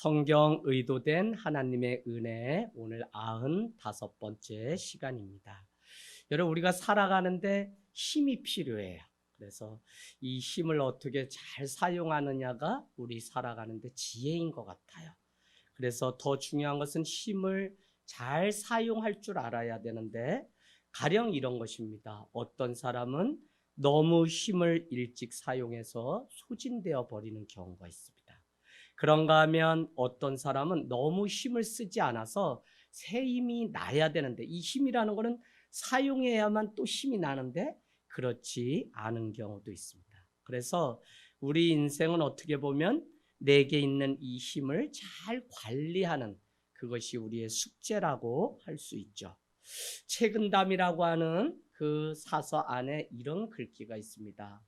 성경 의도된 하나님의 은혜 오늘 95번째 시간입니다. 여러분 우리가 살아가는데 힘이 필요해요. 그래서 이 힘을 어떻게 잘 사용하느냐가 우리 살아가는데 지혜인 것 같아요. 그래서 더 중요한 것은 힘을 잘 사용할 줄 알아야 되는데 가령 이런 것입니다. 어떤 사람은 너무 힘을 일찍 사용해서 소진되어 버리는 경우가 있습니다. 그런가 하면 어떤 사람은 너무 힘을 쓰지 않아서 새 힘이 나야 되는데 이 힘이라는 것은 사용해야만 또 힘이 나는데 그렇지 않은 경우도 있습니다. 그래서 우리 인생은 어떻게 보면 내게 있는 이 힘을 잘 관리하는 그것이 우리의 숙제라고 할 수 있죠. 책은담이라고 하는 그 사서 안에 이런 글귀가 있습니다.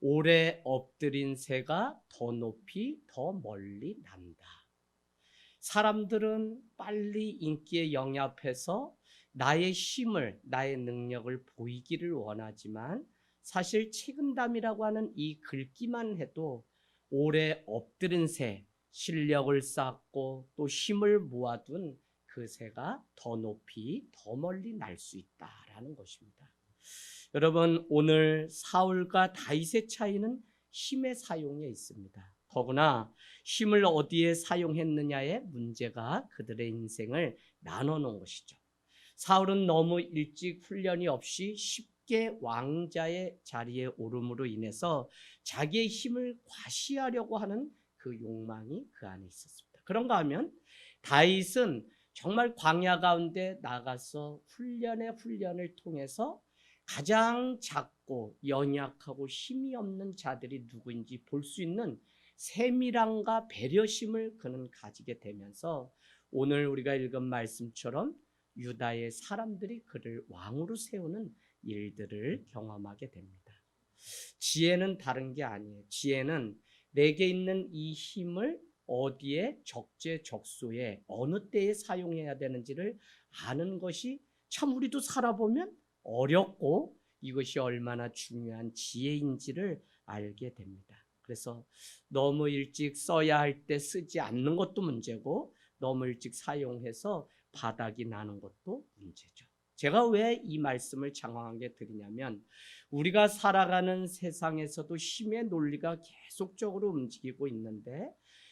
오래 엎드린 새가 더 높이 더 멀리 난다. 사람들은 빨리 인기에 영합해서 나의 힘을, 나의 능력을 보이기를 원하지만 사실 책은담이라고 하는 이 글귀만 해도 오래 엎드린 새, 실력을 쌓고 또 힘을 모아둔 그 새가 더 높이 더 멀리 날 수 있다라는 것입니다. 여러분 오늘 사울과 다윗의 차이는 힘의 사용에 있습니다. 더구나 힘을 어디에 사용했느냐의 문제가 그들의 인생을 나눠 놓은 것이죠. 사울은 너무 일찍 훈련이 없이 쉽게 왕자의 자리에 오름으로 인해서 자기의 힘을 과시하려고 하는 그 욕망이 그 안에 있었습니다. 그런가 하면 다윗은 정말 광야 가운데 나가서 훈련을 통해서 가장 작고 연약하고 힘이 없는 자들이 누구인지 볼 수 있는 세밀함과 배려심을 그는 가지게 되면서 오늘 우리가 읽은 말씀처럼 유다의 사람들이 그를 왕으로 세우는 일들을 경험하게 됩니다. 지혜는 다른 게 아니에요. 지혜는 내게 있는 이 힘을 어디에 적재적소에 어느 때에 사용해야 되는지를 아는 것이 참 우리도 살아보면 어렵고 이것이 얼마나 중요한 지혜인지를 알게 됩니다. 그래서 너무 일찍 써야 할 때 쓰지 않는 것도 문제고 너무 일찍 사용해서 바닥이 나는 것도 문제죠. 제가 왜 이 말씀을 장황하게 드리냐면 우리가 살아가는 세상에서도 힘의 논리가 계속적으로 움직이고 있는데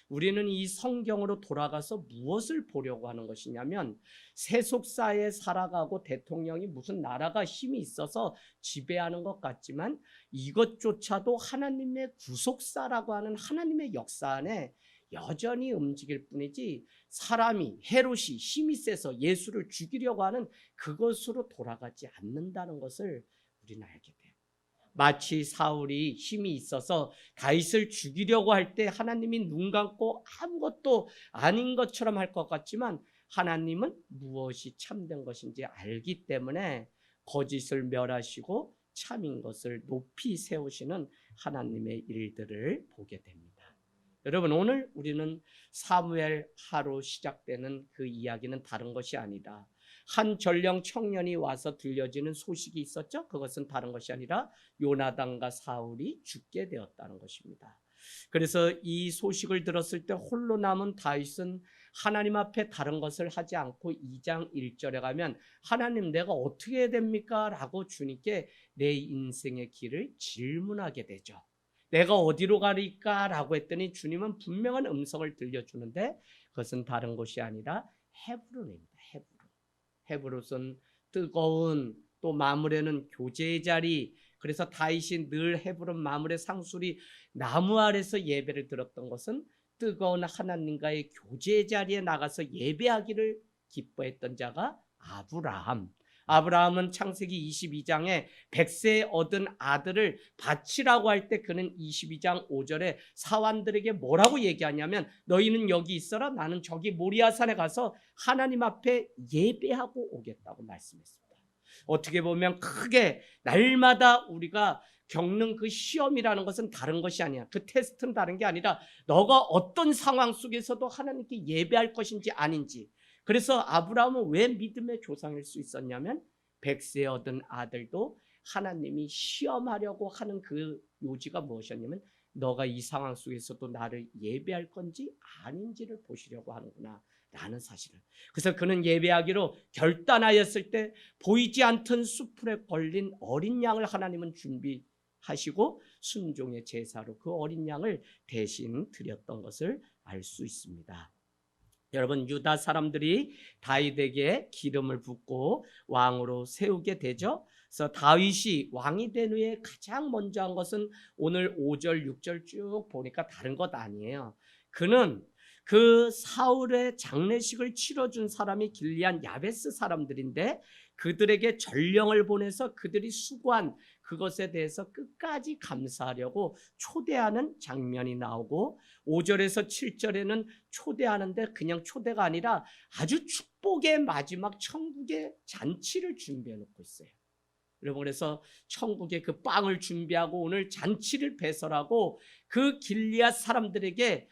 우리는 이 성경으로 돌아가서 무엇을 보려고 하는 것이냐면 세속사에 살아가고 대통령이 무슨 나라가 힘이 있어서 지배하는 것 같지만 이것조차도 하나님의 구속사라고 하는 하나님의 역사 안에 여전히 움직일 뿐이지 사람이 헤롯이 힘이 세서 예수를 죽이려고 하는 그것으로 돌아가지 않는다는 것을 우리는 알게 돼요. 마치 사울이 힘이 있어서 다윗을 죽이려고 할 때 하나님이 눈 감고 아무것도 아닌 것처럼 할 것 같지만 하나님은 무엇이 참된 것인지 알기 때문에 거짓을 멸하시고 참인 것을 높이 세우시는 하나님의 일들을 보게 됩니다. 여러분 오늘 우리는 사무엘 하로 시작되는 그 이야기는 다른 것이 아니다. 한 전령 청년이 와서 들려지는 소식이 있었죠. 그것은 다른 것이 아니라 요나단과 사울이 죽게 되었다는 것입니다. 그래서 이 소식을 들었을 때 홀로 남은 다윗은 하나님 앞에 다른 것을 하지 않고 2장 1절에 가면 하나님 내가 어떻게 해야 됩니까? 라고 주님께 내 인생의 길을 질문하게 되죠. 내가 어디로 가리까? 라고 했더니 주님은 분명한 음성을 들려주는데 그것은 다른 곳이 아니라 헤브론입니다. 헤브론은 뜨거운 또 마물에는 교제의 자리. 그래서 다윗이 늘 헤브론 마물의 상수리 나무 아래서 예배를 드렸던 것은 뜨거운 하나님과의 교제의 자리에 나가서 예배하기를 기뻐했던 자가 아브라함은 창세기 22장에 100세에 얻은 아들을 바치라고 할 때 그는 22장 5절에 사환들에게 뭐라고 얘기하냐면 너희는 여기 있어라 나는 저기 모리아산에 가서 하나님 앞에 예배하고 오겠다고 말씀했습니다. 어떻게 보면 크게 날마다 우리가 겪는 그 시험이라는 것은 다른 것이 아니야. 그 테스트는 다른 게 아니라 너가 어떤 상황 속에서도 하나님께 예배할 것인지 아닌지. 그래서 아브라함은 왜 믿음의 조상일 수 있었냐면 100세 얻은 아들도 하나님이 시험하려고 하는 그 요지가 무엇이었냐면 너가 이 상황 속에서도 나를 예배할 건지 아닌지를 보시려고 하는구나 라는 사실을. 그래서 그는 예배하기로 결단하였을 때 보이지 않던 수풀에 걸린 어린 양을 하나님은 준비하시고 순종의 제사로 그 어린 양을 대신 드렸던 것을 알 수 있습니다. 여러분, 유다 사람들이 다윗에게 기름을 붓고 왕으로 세우게 되죠. 그래서 다윗이 왕이 된 후에 가장 먼저 한 것은 오늘 5절 6절 쭉 보니까 다른 것 아니에요. 그는 그 사울의 장례식을 치러준 사람이 길리안 야베스 사람들인데 그들에게 전령을 보내서 그들이 수고한 그것에 대해서 끝까지 감사하려고 초대하는 장면이 나오고 5절에서 7절에는 초대하는데 그냥 초대가 아니라 아주 축복의 마지막 천국의 잔치를 준비해 놓고 있어요. 여러분, 그래서 천국의 그 빵을 준비하고 오늘 잔치를 배설하고 그 길리앗 사람들에게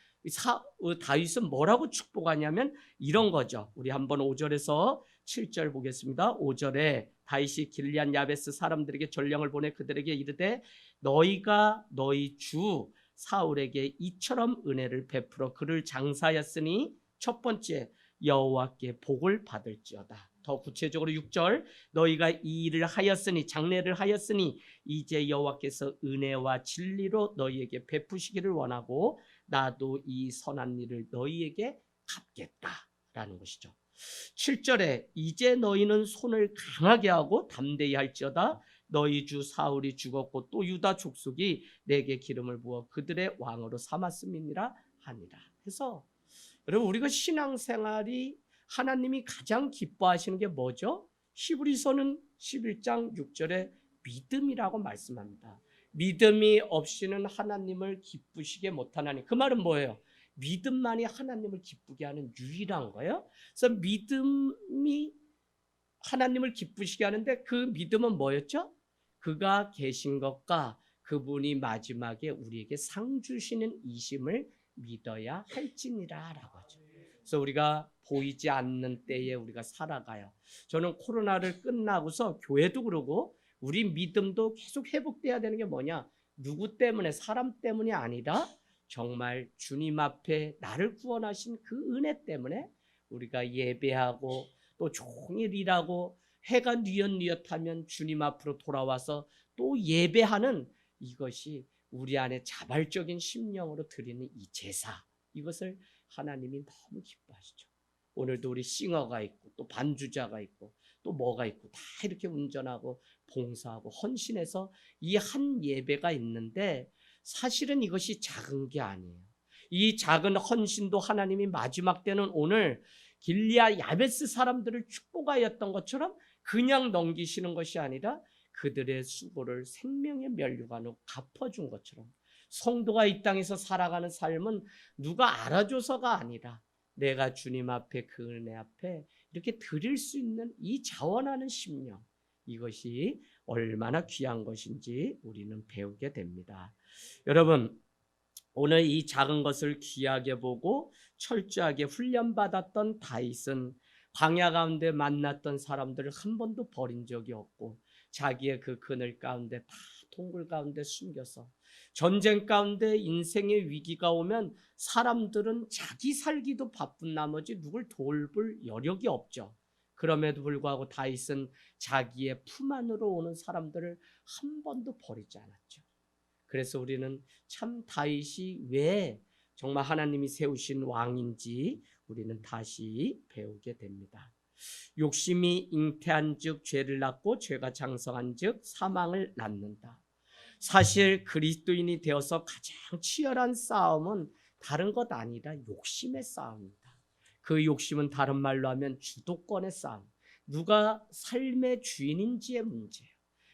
다윗은 뭐라고 축복하냐면 이런 거죠. 우리 한번 5절에서 7절 보겠습니다. 5절에 다윗이 길리앗 야베스 사람들에게 전령을 보내 그들에게 이르되 너희가 너희 주 사울에게 이처럼 은혜를 베풀어 그를 장사하였으니 첫 번째 여호와께 복을 받을지어다. 더 구체적으로 6절 너희가 이 일을 하였으니 장례를 하였으니 이제 여호와께서 은혜와 진리로 너희에게 베푸시기를 원하고 나도 이 선한 일을 너희에게 갚겠다라는 것이죠. 7절에 이제 너희는 손을 강하게 하고 담대히 할지어다 너희 주 사울이 죽었고 또 유다 족속이 내게 기름을 부어 그들의 왕으로 삼았음이니라 하니라. 그래서 여러분, 우리가 신앙생활이 하나님이 가장 기뻐하시는 게 뭐죠? 히브리서는 11장 6절에 믿음이라고 말씀합니다. 믿음이 없이는 하나님을 기쁘시게 못하나니. 그 말은 뭐예요? 믿음만이 하나님을 기쁘게 하는 유일한 거예요. 그래서 믿음이 하나님을 기쁘시게 하는데 그 믿음은 뭐였죠? 그가 계신 것과 그분이 마지막에 우리에게 상 주시는 이심을 믿어야 할지니라 라고 하죠. 그래서 우리가 보이지 않는 때에 우리가 살아가요. 저는 코로나를 끝나고서 교회도 그러고 우리 믿음도 계속 회복돼야 되는 게 뭐냐? 누구 때문에, 사람 때문이 아니라 정말 주님 앞에 나를 구원하신 그 은혜 때문에 우리가 예배하고 또 종일 일하고 해가 뉘엿뉘엿하면 주님 앞으로 돌아와서 또 예배하는 이것이 우리 안에 자발적인 심령으로 드리는 이 제사, 이것을 하나님이 너무 기뻐하시죠. 오늘도 우리 싱어가 있고 또 반주자가 있고 또 뭐가 있고 다 이렇게 운전하고 봉사하고 헌신해서 이 한 예배가 있는데 사실은 이것이 작은 게 아니에요. 이 작은 헌신도 하나님이 마지막 때는 오늘 길리앗 야베스 사람들을 축복하였던 것처럼 그냥 넘기시는 것이 아니라 그들의 수고를 생명의 면류관으로 갚아준 것처럼 성도가 이 땅에서 살아가는 삶은 누가 알아줘서가 아니라 내가 주님 앞에 그 은혜 앞에 이렇게 드릴 수 있는 이 자원하는 심령, 이것이 얼마나 귀한 것인지 우리는 배우게 됩니다. 여러분, 오늘 이 작은 것을 귀하게 보고 철저하게 훈련받았던 다윗은 광야 가운데 만났던 사람들을 한 번도 버린 적이 없고 자기의 그 그늘 가운데 다 동굴 가운데 숨겨서 전쟁 가운데 인생의 위기가 오면 사람들은 자기 살기도 바쁜 나머지 누굴 돌볼 여력이 없죠. 그럼에도 불구하고 다윗은 자기의 품 안으로 오는 사람들을 한 번도 버리지 않았죠. 그래서 우리는 참 다윗이 왜 정말 하나님이 세우신 왕인지 우리는 다시 배우게 됩니다. 욕심이 잉태한 즉 죄를 낳고 죄가 장성한 즉 사망을 낳는다. 사실 그리스도인이 되어서 가장 치열한 싸움은 다른 것 아니라 욕심의 싸움입니다. 그 욕심은 다른 말로 하면 주도권의 싸움, 누가 삶의 주인인지의 문제예요.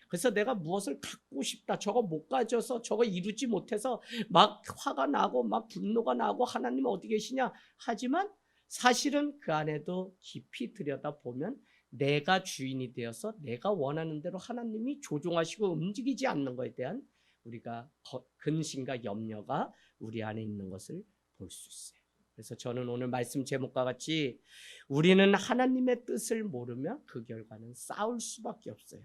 그래서 내가 무엇을 갖고 싶다, 저거 못 가져서 저거 이루지 못해서 막 화가 나고 막 분노가 나고 하나님 어디 계시냐 하지만 사실은 그 안에도 깊이 들여다보면 내가 주인이 되어서 내가 원하는 대로 하나님이 조종하시고 움직이지 않는 것에 대한 우리가 근심과 염려가 우리 안에 있는 것을 볼 수 있어요. 그래서 저는 오늘 말씀 제목과 같이 우리는 하나님의 뜻을 모르면 그 결과는 싸울 수밖에 없어요.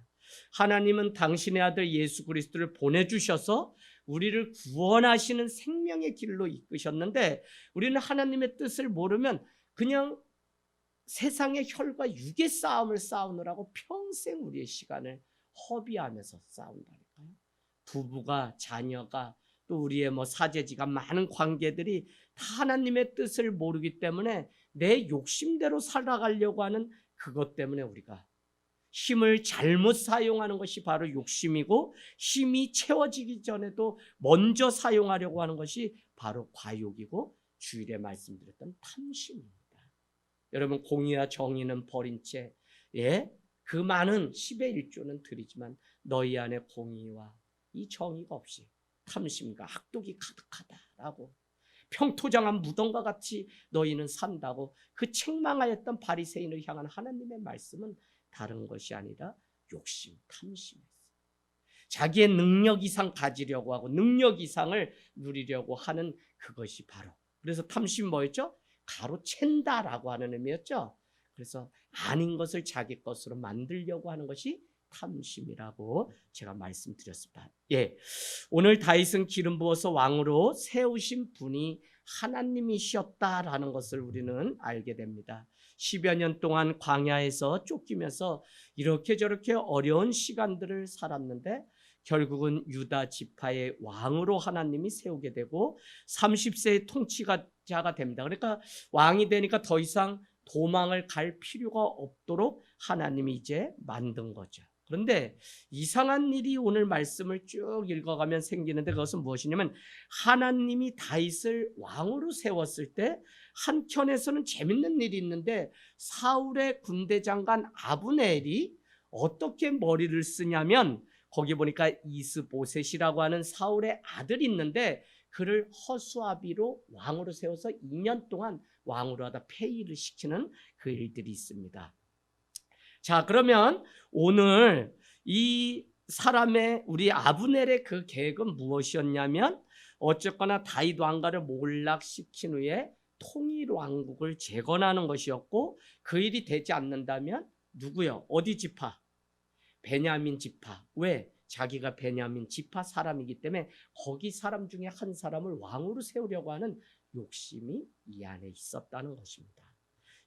하나님은 당신의 아들 예수 그리스도를 보내주셔서 우리를 구원하시는 생명의 길로 이끄셨는데, 우리는 하나님의 뜻을 모르면 그냥 세상의 혈과 육의 싸움을 싸우느라고 평생 우리의 시간을 허비하면서 싸운다니까요. 부부가, 자녀가, 또 우리의 사제지간 많은 관계들이 다 하나님의 뜻을 모르기 때문에 내 욕심대로 살아가려고 하는 그것 때문에 우리가 힘을 잘못 사용하는 것이 바로 욕심이고, 힘이 채워지기 전에도 먼저 사용하려고 하는 것이 바로 과욕이고, 주일에 말씀드렸던 탐심입니다. 여러분, 공의와 정의는 버린 채 그 많은 10의 1조는 드리지만 너희 안에 공의와 이 정의가 없이 탐심과 악독이 가득하다라고, 평토장한 무덤과 같이 너희는 산다고 그 책망하였던 바리새인을 향한 하나님의 말씀은 다른 것이 아니라 욕심, 탐심이었어요. 자기의 능력 이상 가지려고 하고 능력 이상을 누리려고 하는 그것이 바로, 그래서 탐심 뭐였죠? 가로챈다라고 하는 의미였죠. 그래서 아닌 것을 자기 것으로 만들려고 하는 것이 탐심이라고 제가 말씀드렸습니다. 오늘 다윗은 기름 부어서 왕으로 세우신 분이 하나님이셨다라는 것을 우리는 알게 됩니다. 10여 년 동안 광야에서 쫓기면서 이렇게 저렇게 어려운 시간들을 살았는데, 결국은 유다 지파의 왕으로 하나님이 세우게 되고 30세의 통치자가 됩니다. 그러니까 왕이 되니까 더 이상 도망을 갈 필요가 없도록 하나님이 이제 만든 거죠. 그런데 이상한 일이 오늘 말씀을 쭉 읽어가면 생기는데, 그것은 무엇이냐면 하나님이 다윗을 왕으로 세웠을 때 한켠에서는 재밌는 일이 있는데, 사울의 군대 장관 아브넬이 어떻게 머리를 쓰냐면, 거기 보니까 이스보셋이라고 하는 사울의 아들이 있는데 그를 허수아비로 왕으로 세워서 2년 동안 왕으로 하다 폐위를 시키는 그 일들이 있습니다. 자, 그러면 오늘 이 사람의, 우리 아브넬의 그 계획은 무엇이었냐면, 어쨌거나 다윗 왕가를 몰락시킨 후에 통일 왕국을 재건하는 것이었고, 그 일이 되지 않는다면 누구요? 어디 지파? 베냐민 지파. 왜? 자기가 베냐민 지파 사람이기 때문에 거기 사람 중에 한 사람을 왕으로 세우려고 하는 욕심이 이 안에 있었다는 것입니다.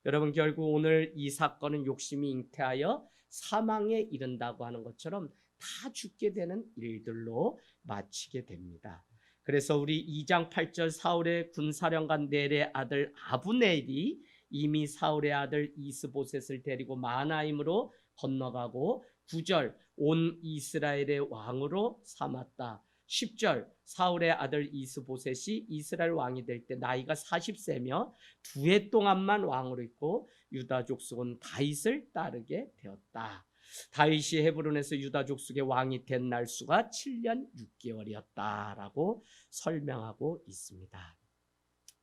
여러분, 결국 오늘 이 사건은 욕심이 잉태하여 사망에 이른다고 하는 것처럼 다 죽게 되는 일들로 마치게 됩니다. 그래서 우리 2장 8절, 사울의 군사령관 넬의 아들 아브넬이 이미 사울의 아들 이스보셋을 데리고 마하나임으로 건너가고, 9절, 온 이스라엘의 왕으로 삼았다. 10절, 사울의 아들 이스보셋이 이스라엘 왕이 될 때 나이가 40세며 2해 동안만 왕으로 있고 유다 족속은 다윗을 따르게 되었다. 다윗이 헤브론에서 유다 족속의 왕이 된 날수가 7년 6개월이었다라고 설명하고 있습니다.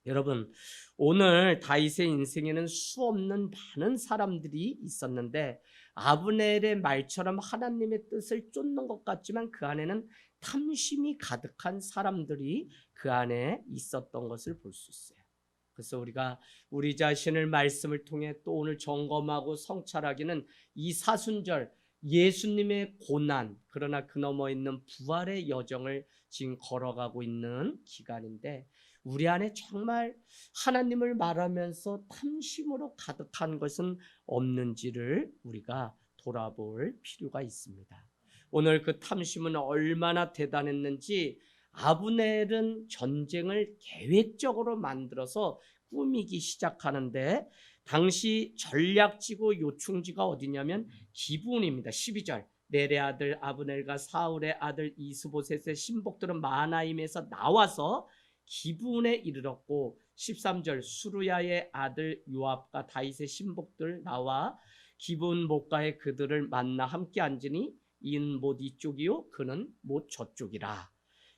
여러분, 오늘 다윗의 인생에는 수없는 많은 사람들이 있었는데, 아브넬의 말처럼 하나님의 뜻을 쫓는 것 같지만 그 안에는 탐심이 가득한 사람들이 그 안에 있었던 것을 볼 수 있어요. 그래서 우리가 우리 자신을 말씀을 통해 또 오늘 점검하고 성찰하기는, 이 사순절 예수님의 고난, 그러나 그 너머 있는 부활의 여정을 지금 걸어가고 있는 기간인데, 우리 안에 정말 하나님을 말하면서 탐심으로 가득한 것은 없는지를 우리가 돌아볼 필요가 있습니다. 오늘 그 탐심은 얼마나 대단했는지, 아브넬은 전쟁을 계획적으로 만들어서 꾸미기 시작하는데, 당시 전략지구 요충지가 어디냐면 기브온입니다. 12절, 넬의 아들 아브넬과 사울의 아들 이스보셋의 신복들은 마하나임에서 나와서 기브온에 이르렀고, 13절, 수루야의 아들 요압과 다윗의 신복들 나와 기브온 못가에 그들을 만나 함께 앉으니 이는 못 이쪽이요 그는 못 저쪽이라.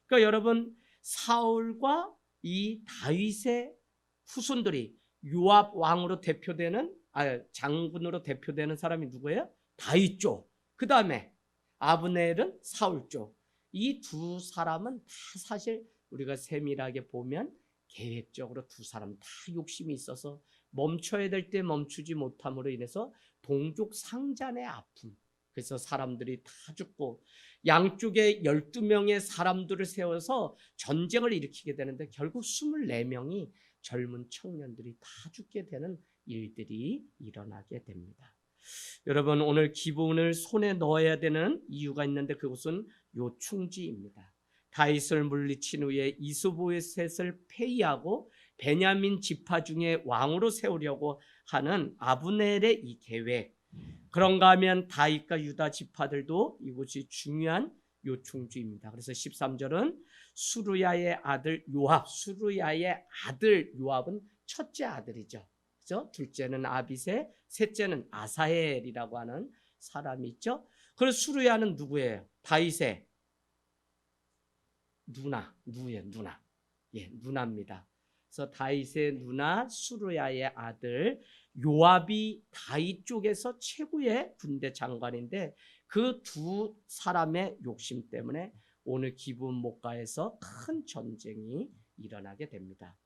그러니까 여러분, 사울과 이 다윗의 후손들이, 요압 왕으로 대표되는 장군으로 대표되는 사람이 누구예요? 다윗 쪽. 그 다음에 아브넬은 사울 쪽. 이 두 사람은 다 사실 우리가 세밀하게 보면 계획적으로 두 사람 다 욕심이 있어서 멈춰야 될 때 멈추지 못함으로 인해서 동족 상잔의 아픔, 그래서 사람들이 다 죽고 양쪽에 12명의 사람들을 세워서 전쟁을 일으키게 되는데 결국 24명이 젊은 청년들이 다 죽게 되는 일들이 일어나게 됩니다. 여러분, 오늘 기본을 손에 넣어야 되는 이유가 있는데 그것은 요충지입니다. 다윗을 물리친 후에 이스보셋을 폐위하고 베냐민 지파 중에 왕으로 세우려고 하는 아브넬의 이 계획, 그런가 하면 다윗과 유다 지파들도 이곳이 중요한 요충지입니다. 그래서 13절은 수루야의 아들 요압, 수루야의 아들 요압은 첫째 아들이죠. 그죠? 둘째는 아비세, 셋째는 아사헬이라고 하는 사람이 있죠. 그리고 수루야는 누구예요? 다윗의 누나입니다. 그래서 다윗의 누나 수루야의 아들 요압이 다윗 쪽에서 최고의 군대 장관인데 그 두 사람의 욕심 때문에 오늘 기브온 목가에서 큰 전쟁이 일어나게 됩니다.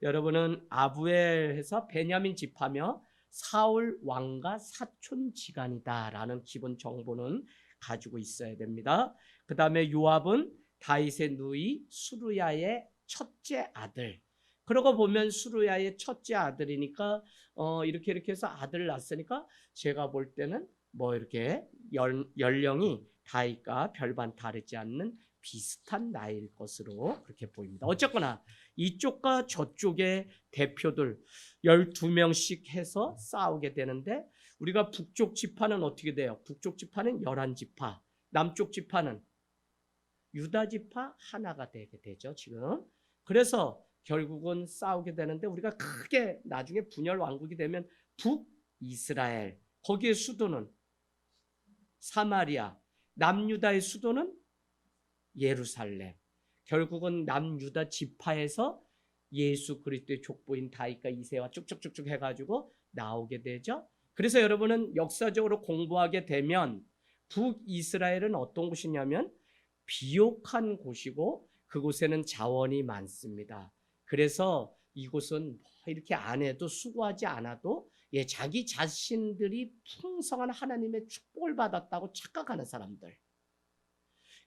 여러분은 아부엘에서 베냐민 지파며 사울 왕과 사촌지간이다라는 기본 정보는 가지고 있어야 됩니다. 그 다음에 요압은 다윗의 누이 수루야의 첫째 아들. 그러고 보면 수루야의 첫째 아들이니까 이렇게 해서 아들을 낳았으니까 제가 볼 때는 뭐 이렇게 연령이 다윗과 별반 다르지 않는 비슷한 나이일 것으로 그렇게 보입니다. 어쨌거나 이쪽과 저쪽의 대표들 12명씩 해서 싸우게 되는데 우리가 북쪽 지파는 어떻게 돼요? 북쪽 지파는 11지파, 남쪽 지파는 유다 지파 하나가 되게 되죠, 지금. 그래서 결국은 싸우게 되는데 우리가 크게 나중에 분열 왕국이 되면 북이스라엘, 거기에 수도는 사마리아, 남유다의 수도는 예루살렘. 결국은 남유다 지파에서 예수 그리스도의 족보인 다윗과 이새와 쭉쭉쭉쭉 해가지고 나오게 되죠. 그래서 여러분은 역사적으로 공부하게 되면 북이스라엘은 어떤 곳이냐면 비옥한 곳이고 그곳에는 자원이 많습니다. 그래서 이곳은 이렇게 안 해도 수고하지 않아도 자기 자신들이 풍성한 하나님의 축복을 받았다고 착각하는 사람들.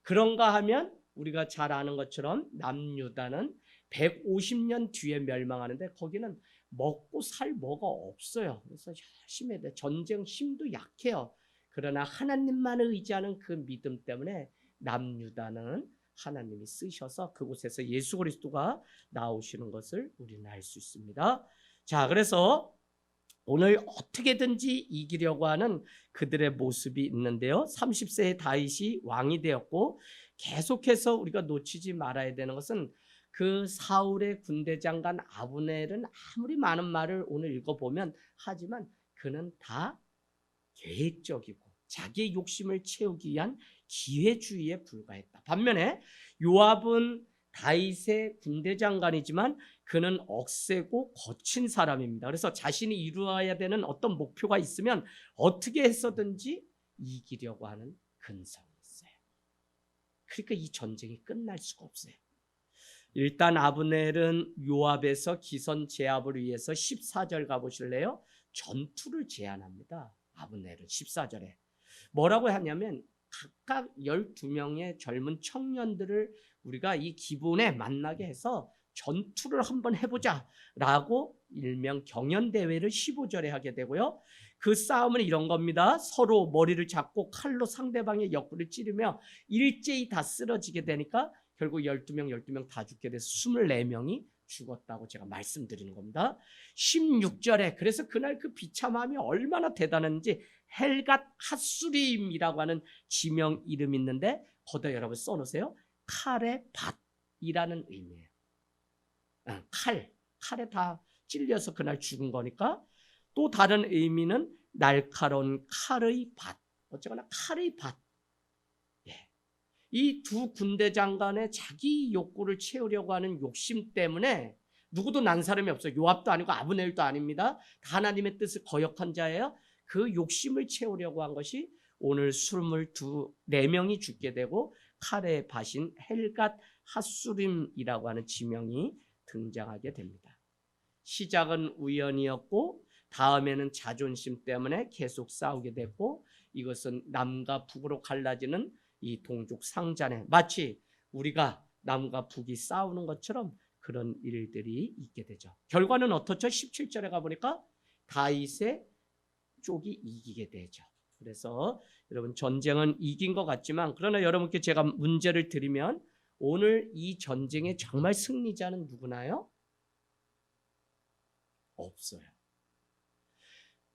그런가 하면 우리가 잘 아는 것처럼 남유다는 150년 뒤에 멸망하는데 거기는 먹고 살 뭐가 없어요. 그래서 열심히 해야 돼. 전쟁 힘도 약해요. 그러나 하나님만을 의지하는 그 믿음 때문에 남유다는 하나님이 쓰셔서 그곳에서 예수 그리스도가 나오시는 것을 우리는 알 수 있습니다. 자, 그래서 오늘 어떻게든지 이기려고 하는 그들의 모습이 있는데요. 30세의 다윗이 왕이 되었고 계속해서 우리가 놓치지 말아야 되는 것은 그 사울의 군대 장관 아브넬은 아무리 많은 말을 오늘 읽어보면 하지만 그는 다 계획적이고 자기의 욕심을 채우기 위한 기회주의에 불과했다. 반면에 요압은 다윗의 군대 장관이지만 그는 억세고 거친 사람입니다. 그래서 자신이 이루어야 되는 어떤 목표가 있으면 어떻게 해서든지 이기려고 하는 근성이 있어요. 그러니까 이 전쟁이 끝날 수가 없어요. 일단 아브넬은 요압에서 기선 제압을 위해서 14절 가보실래요? 전투를 제안합니다. 아브넬은 14절에 뭐라고 하냐면 각각 12명의 젊은 청년들을 우리가 이 기본에 만나게 해서 전투를 한번 해보자 라고 일명 경연대회를 15절에 하게 되고요. 그 싸움은 이런 겁니다. 서로 머리를 잡고 칼로 상대방의 옆구리를 찌르며 일제히 다 쓰러지게 되니까 결국 12명 다 죽게 돼서 24명이 죽었다고 제가 말씀드리는 겁니다. 16절에 그래서 그날 그 비참함이 얼마나 대단한지 헬갓 핫수림이라고 하는 지명 이름이 있는데 거기다 여러분 써놓으세요. 칼의 밭이라는 의미예요. 칼에 다 찔려서 그날 죽은 거니까. 또 다른 의미는 날카로운 칼의 밭. 어쨌거나 칼의 밭. 이 두 군대 장관의 자기 욕구를 채우려고 하는 욕심 때문에 누구도 난 사람이 없어요. 요압도 아니고 아브넬도 아닙니다. 다 하나님의 뜻을 거역한 자예요. 그 욕심을 채우려고 한 것이 오늘 24명이 죽게 되고 칼의 밭인 헬갓 핫수림이라고 하는 지명이 등장하게 됩니다. 시작은 우연이었고 다음에는 자존심 때문에 계속 싸우게 됐고, 이것은 남과 북으로 갈라지는 이 동족 상잔에 마치 우리가 남과 북이 싸우는 것처럼 그런 일들이 있게 되죠. 결과는 어떻죠? 17절에 가보니까 다윗의 쪽이 이기게 되죠. 그래서 여러분, 전쟁은 이긴 것 같지만, 그러나 여러분께 제가 문제를 드리면 오늘 이 전쟁의 정말 승리자는 누구나요? 없어요.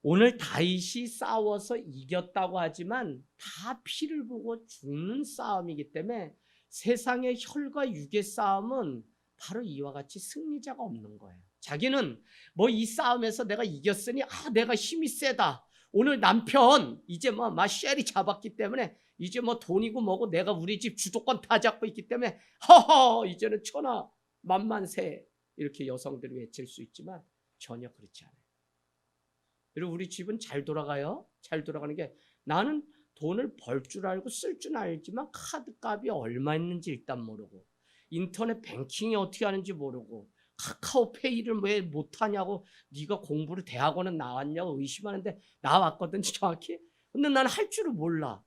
오늘 다윗이 싸워서 이겼다고 하지만 다 피를 보고 죽는 싸움이기 때문에 세상의 혈과 육의 싸움은 바로 이와 같이 승리자가 없는 거예요. 자기는 뭐 이 싸움에서 내가 이겼으니 내가 힘이 세다. 오늘 남편 이제 뭐 쉘이 잡았기 때문에 이제 뭐 돈이고 뭐고 내가 우리 집 주도권 다 잡고 있기 때문에 허허 이제는 천하 만만세, 이렇게 여성들이 외칠 수 있지만 전혀 그렇지 않아요. 그리고 우리 집은 잘 돌아가요. 잘 돌아가는 게, 나는 돈을 벌 줄 알고 쓸 줄 알지만 카드값이 얼마 있는지 일단 모르고, 인터넷 뱅킹이 어떻게 하는지 모르고, 카카오페이를 왜 못하냐고, 네가 공부를 대학원은 나왔냐고 의심하는데 나왔거든 정확히. 근데 나는 할 줄을 몰라.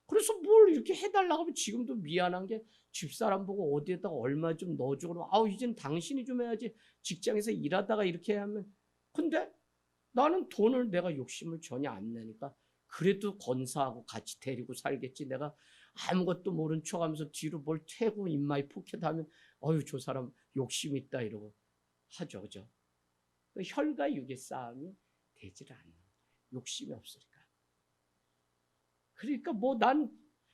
그래서 뭘 이렇게 해달라고 하면 지금도 미안한 게, 집사람 보고 어디에다가 얼마 좀 넣어주고 그러면 이젠 당신이 좀 해야지, 직장에서 일하다가 이렇게 하면. 근데 나는 돈을 내가 욕심을 전혀 안 내니까 그래도 건사하고 같이 데리고 살겠지. 내가 아무것도 모른 척하면서 뒤로 뭘 태고 인마이 포켓하면 저 사람 욕심 있다 이러고 하죠, 그죠? 혈과 육의 싸움이 되질 않는 거예요. 욕심이 없으니까. 그러니까 뭐 난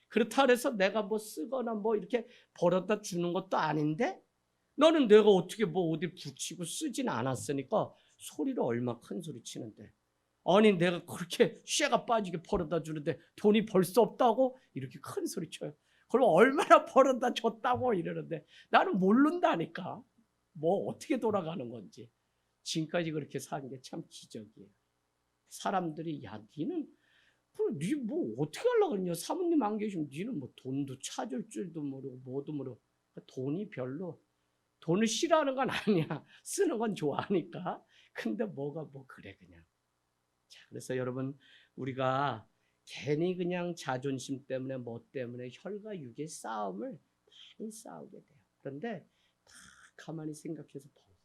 그렇다 그래서 내가 뭐 쓰거나 뭐 이렇게 벌어다 주는 것도 아닌데, 너는 내가 어떻게 뭐 어디 붙이고 쓰진 않았으니까 소리를 얼마 큰 소리 치는데, 아니 내가 그렇게 쇠가 빠지게 벌어다 주는데 돈이 벌 수 없다고 이렇게 큰 소리 쳐요. 그럼 얼마나 벌어다 줬다고 이러는데 나는 모른다니까 뭐 어떻게 돌아가는 건지. 지금까지 그렇게 산 게 참 기적이에요. 사람들이 야 니는 니 뭐 어떻게 하려고 그러냐, 사모님 안 계시면 니는 뭐 돈도 찾을 줄도 모르고 뭐도 모르고. 돈이 별로, 돈을 싫어하는 건 아니야. 쓰는 건 좋아하니까. 근데 뭐가 뭐 그래 그냥. 자, 그래서 여러분, 우리가 괜히 그냥 자존심 때문에 뭐 때문에 혈과 육의 싸움을 많이 싸우게 돼요. 그런데 다 가만히 생각해서 보세요.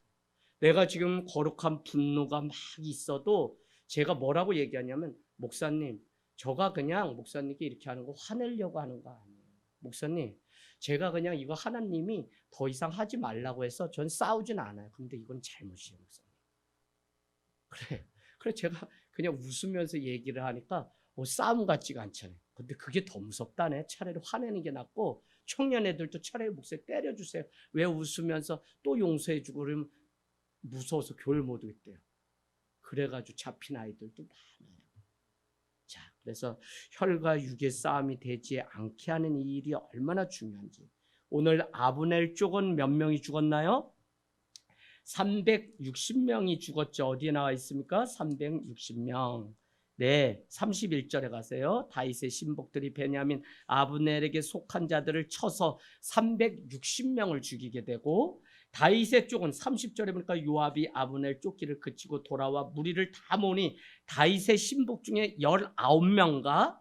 내가 지금 거룩한 분노가 막 있어도 제가 뭐라고 얘기하냐면, 목사님, 저가 그냥 목사님께 이렇게 하는 거 화내려고 하는 거 아니에요. 목사님, 제가 그냥 이거 하나님이 더 이상 하지 말라고 해서 전 싸우진 않아요. 근데 이건 잘못이에요, 목사님. 그래 제가 그냥 웃으면서 얘기를 하니까 싸움 같지가 않잖아요. 근데 그게 더 무섭다네. 차라리 화내는 게 낫고, 청년 애들도 차라리 목사님 때려주세요. 왜 웃으면서 또 용서해주고 그러면 무서워서 교회 못 오겠대요. 그래가지고 잡힌 아이들도 많아요. 자, 그래서 혈과 육의 싸움이 되지 않게 하는 이 일이 얼마나 중요한지. 오늘 아브넬 쪽은 몇 명이 죽었나요? 360명이 죽었죠. 어디에 나와 있습니까? 360명. 네, 31절에 가세요. 다윗의 신복들이 베냐민 아브넬에게 속한 자들을 쳐서 360명을 죽이게 되고, 다윗의 쪽은 30절에 보니까 요압이 아브넬 쫓기를 그치고 돌아와 무리를 다 모으니 다윗의 신복 중에 19명과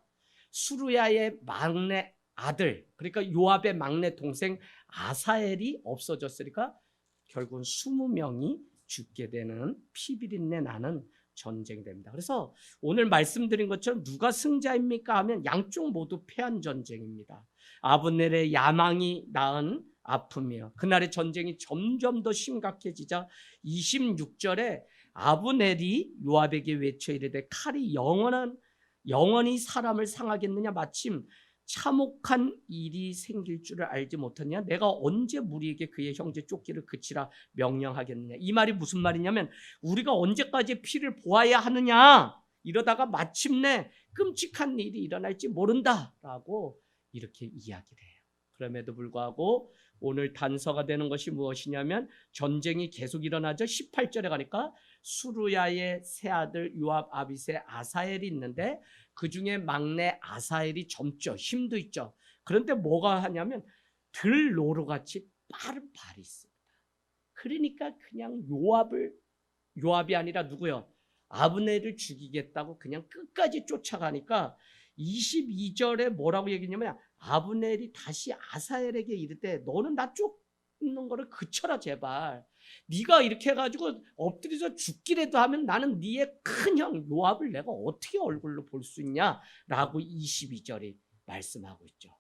수루야의 막내 아들, 그러니까 요압의 막내 동생 아사엘이 없어졌으니까 결국은 20명이 죽게 되는 피비린내 나는 전쟁이 됩니다. 그래서 오늘 말씀드린 것처럼 누가 승자입니까 하면 양쪽 모두 패한 전쟁입니다. 아브넬의 야망이 낳은 아픔이요. 그날의 전쟁이 점점 더 심각해지자 26절에 아브넬이 요압에게 외쳐 이르되 칼이 영원히 사람을 상하겠느냐, 마침 참혹한 일이 생길 줄을 알지 못하냐, 내가 언제 무리에게 그의 형제 쫓기를 그치라 명령하겠느냐. 이 말이 무슨 말이냐면, 우리가 언제까지 피를 보아야 하느냐, 이러다가 마침내 끔찍한 일이 일어날지 모른다라고 이렇게 이야기를 해요. 그럼에도 불구하고 오늘 단서가 되는 것이 무엇이냐면, 전쟁이 계속 일어나죠. 18절에 가니까 수루야의 세 아들 요압, 아비세, 아사엘이 있는데 그 중에 막내 아사엘이 젊죠. 힘도 있죠. 그런데 뭐가 하냐면 들노루같이 빠른 발이 있습니다. 그러니까 그냥 요압이 아니라 누구요? 아브넬을 죽이겠다고 그냥 끝까지 쫓아가니까 22절에 뭐라고 얘기했냐면 아브넬이 다시 아사엘에게 이르되 너는 나 쫓는 거를 그쳐라 제발. 네가 이렇게 해가지고 엎드려서 죽기라도 하면 나는 네의 큰형 요압을 내가 어떻게 얼굴로 볼 수 있냐라고 22절이 말씀하고 있죠.